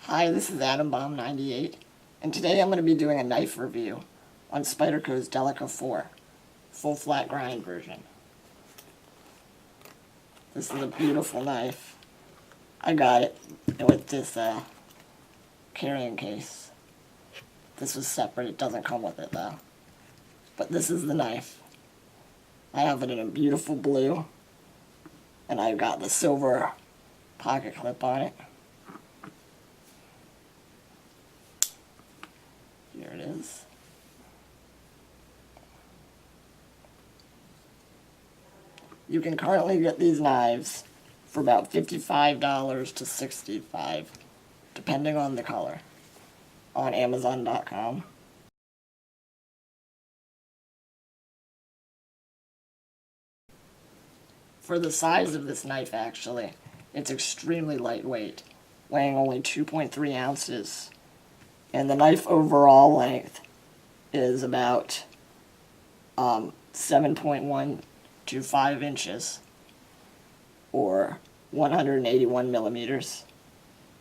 Hi, this is AtomBomb98, and today I'm going to be doing a knife review on Spyderco's Delica4, full flat grind version. This is a beautiful knife. I got it with this carrying case. This was separate, it doesn't come with it though. But this is the knife. I have it in a beautiful blue, and I've got the silver pocket clip on it. Here it is. You can currently get these knives for about $55 to $65, depending on the color, on Amazon.com. For the size of this knife, actually, it's extremely lightweight, weighing only 2.3 ounces. And the knife overall length is about 7.125 inches, or 181 millimeters.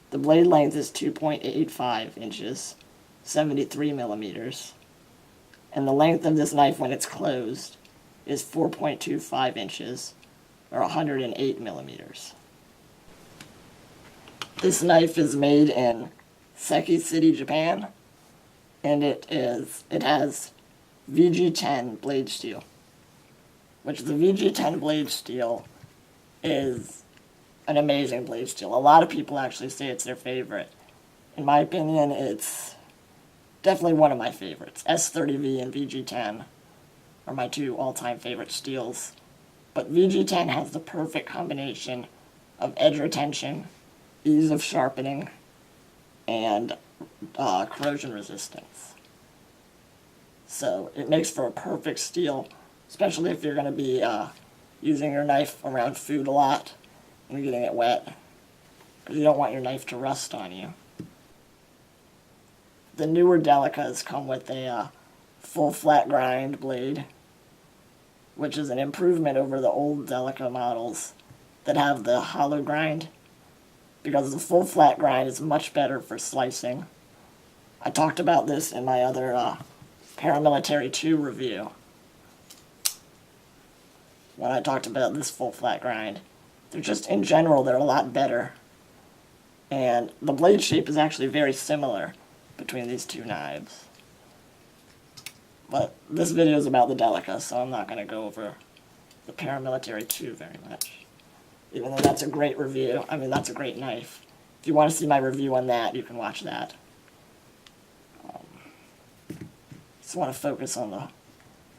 The blade length is 2.85 inches, 73 millimeters. And the length of this knife when it's closed is 4.25 inches, or 108 millimeters. This knife is made in Seki City, Japan, and it has VG10 blade steel, which the VG10 blade steel is an amazing blade steel. A lot of people actually say it's their favorite. In my opinion, it's definitely one of my favorites. S30V and VG10 are my two all-time favorite steels. But VG10 has the perfect combination of edge retention, ease of sharpening, and corrosion resistance. So it makes for a perfect steel, especially if you're going to be using your knife around food a lot and getting it wet, because you don't want your knife to rust on you. The newer Delicas come with a full flat grind blade, which is an improvement over the old Delica models that have the hollow grind, because the full flat grind is much better for slicing. I talked about this in my other Paramilitary 2 review, when I talked about this full flat grind. They're just, in general, they're a lot better. And the blade shape is actually very similar between these two knives. But this video is about the Delica, so I'm not going to go over the Paramilitary 2 very much. Even though that's a great review. I mean, that's a great knife. If you want to see my review on that, you can watch that. Just want to focus on the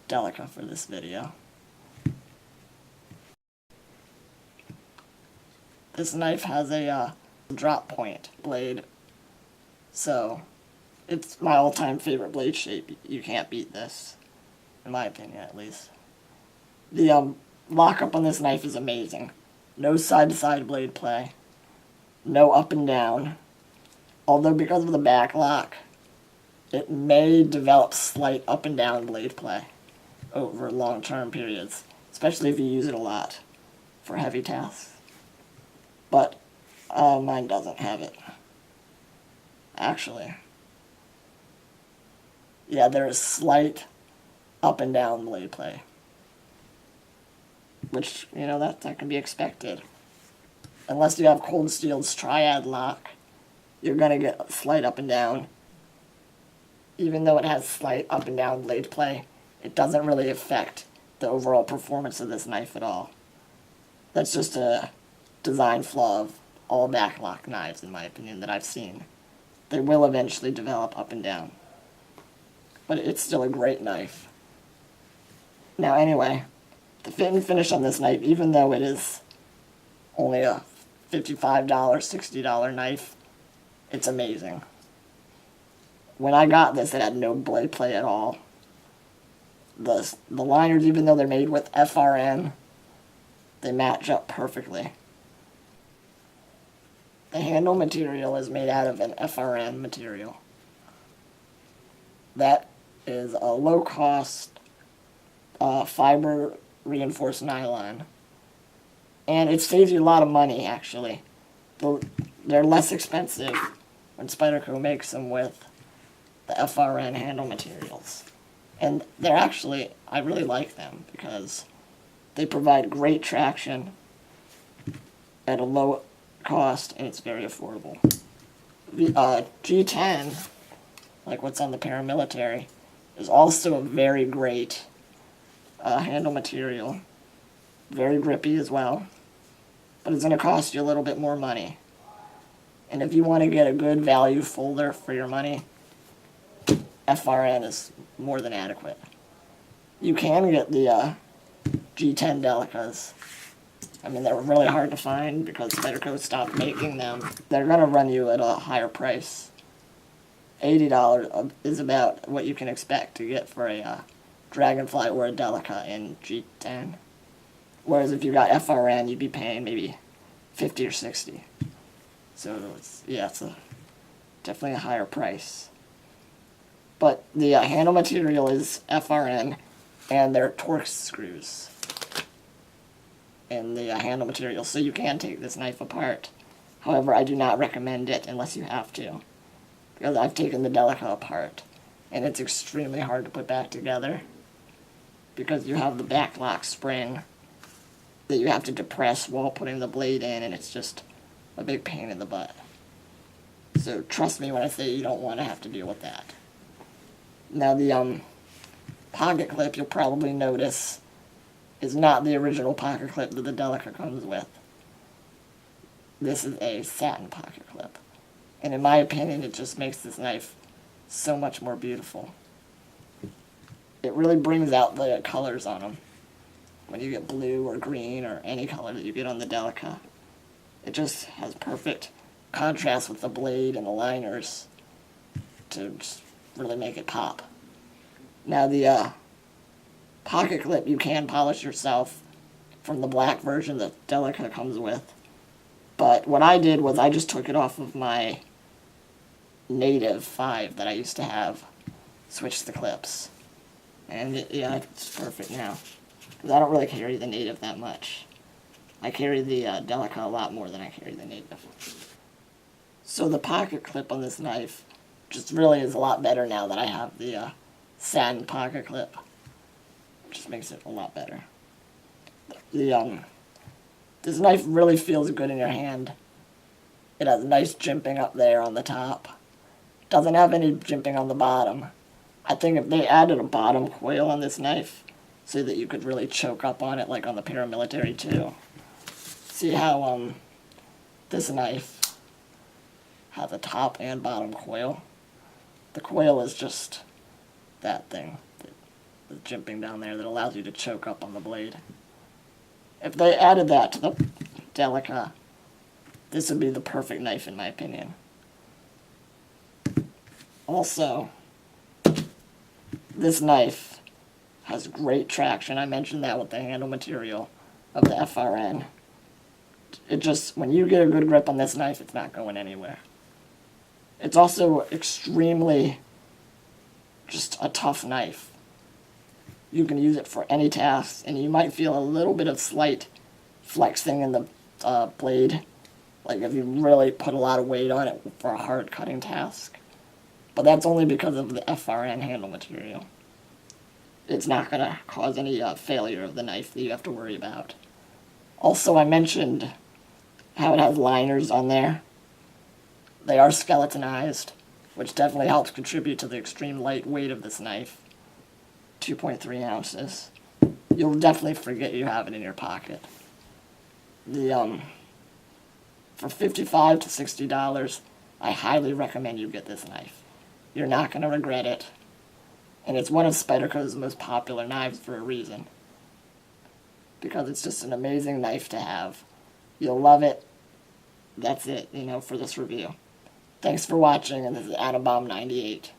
Delica for this video. This knife has a drop point blade, so it's my all-time favorite blade shape. You can't beat this, in my opinion at least. The lockup on this knife is amazing. No side-to-side blade play. No up and down. Although because of the back lock, it may develop slight up and down blade play over long-term periods, especially if you use it a lot for heavy tasks. But mine doesn't have it. Actually. Yeah, there is slight up and down blade play, which, you know, that can be expected. Unless you have Cold Steel's triad lock, you're going to get a slight up and down. Even though it has slight up and down blade play, it doesn't really affect the overall performance of this knife at all. That's just a design flaw of all backlock knives, in my opinion, that I've seen. They will eventually develop up and down. But it's still a great knife. Now anyway, the fit and finish on this knife, even though it is only a $55, $60 knife, it's amazing. When I got this, it had no blade play at all. The liners, even though they're made with FRN, they match up perfectly. The handle material is made out of an FRN material. That is a low-cost fiber reinforced nylon. And it saves you a lot of money, actually. They're less expensive when Spyderco makes them with the FRN handle materials. And they're actually, I really like them because they provide great traction at a low cost, and it's very affordable. The G10, like what's on the paramilitary, is also a very great handle material. Very grippy as well, but it's going to cost you a little bit more money. And if you want to get a good value folder for your money, FRN is more than adequate. You can get the G10 Delicas. I mean, they're really hard to find because Spyderco stopped making them. They're going to run you at a higher price. $80 is about what you can expect to get for a Dragonfly or a Delica in G10. Whereas if you got FRN, you'd be paying maybe $50 or $60. So it's definitely a higher price. But the handle material is FRN, and they're Torx screws in the handle material, so you can take this knife apart. However, I do not recommend it unless you have to, because I've taken the Delica apart, and it's extremely hard to put back together, because you have the backlock spring that you have to depress while putting the blade in, and it's just a big pain in the butt. So trust me when I say you don't want to have to deal with that. Now the pocket clip, you'll probably notice, is not the original pocket clip that the Delica comes with. This is a satin pocket clip. And in my opinion, it just makes this knife so much more beautiful. It really brings out the colors on them. When you get blue or green or any color that you get on the Delica, it just has perfect contrast with the blade and the liners to just really make it pop. Now the pocket clip you can polish yourself from the black version that Delica comes with. But what I did was I just took it off of my native 5 that I used to have, switched the clips. And it's perfect now. Because I don't really carry the native that much. I carry the Delica a lot more than I carry the native. So the pocket clip on this knife just really is a lot better now that I have the satin pocket clip. It just makes it a lot better. This knife really feels good in your hand. It has nice jimping up there on the top. Doesn't have any jimping on the bottom. I think if they added a bottom coil on this knife so that you could really choke up on it like on the paramilitary too. See how this knife has a top and bottom coil? The coil is just that thing, the jimping down there that allows you to choke up on the blade. If they added that to the Delica, this would be the perfect knife in my opinion. Also, this knife has great traction. I mentioned that with the handle material of the FRN. It just, when you get a good grip on this knife, it's not going anywhere. It's also extremely just a tough knife. You can use it for any task, and you might feel a little bit of slight flexing in the blade, like if you really put a lot of weight on it for a hard cutting task. But that's only because of the FRN handle material. It's not going to cause any failure of the knife that you have to worry about. Also, I mentioned how it has liners on there. They are skeletonized, which definitely helps contribute to the extreme light weight of this knife. 2.3 ounces. You'll definitely forget you have it in your pocket. For $55 to $60, I highly recommend you get this knife. You're not going to regret it. And it's one of Spyderco's most popular knives for a reason. Because it's just an amazing knife to have. You'll love it. That's it, for this review. Thanks for watching, and this is Adam Bomb 98.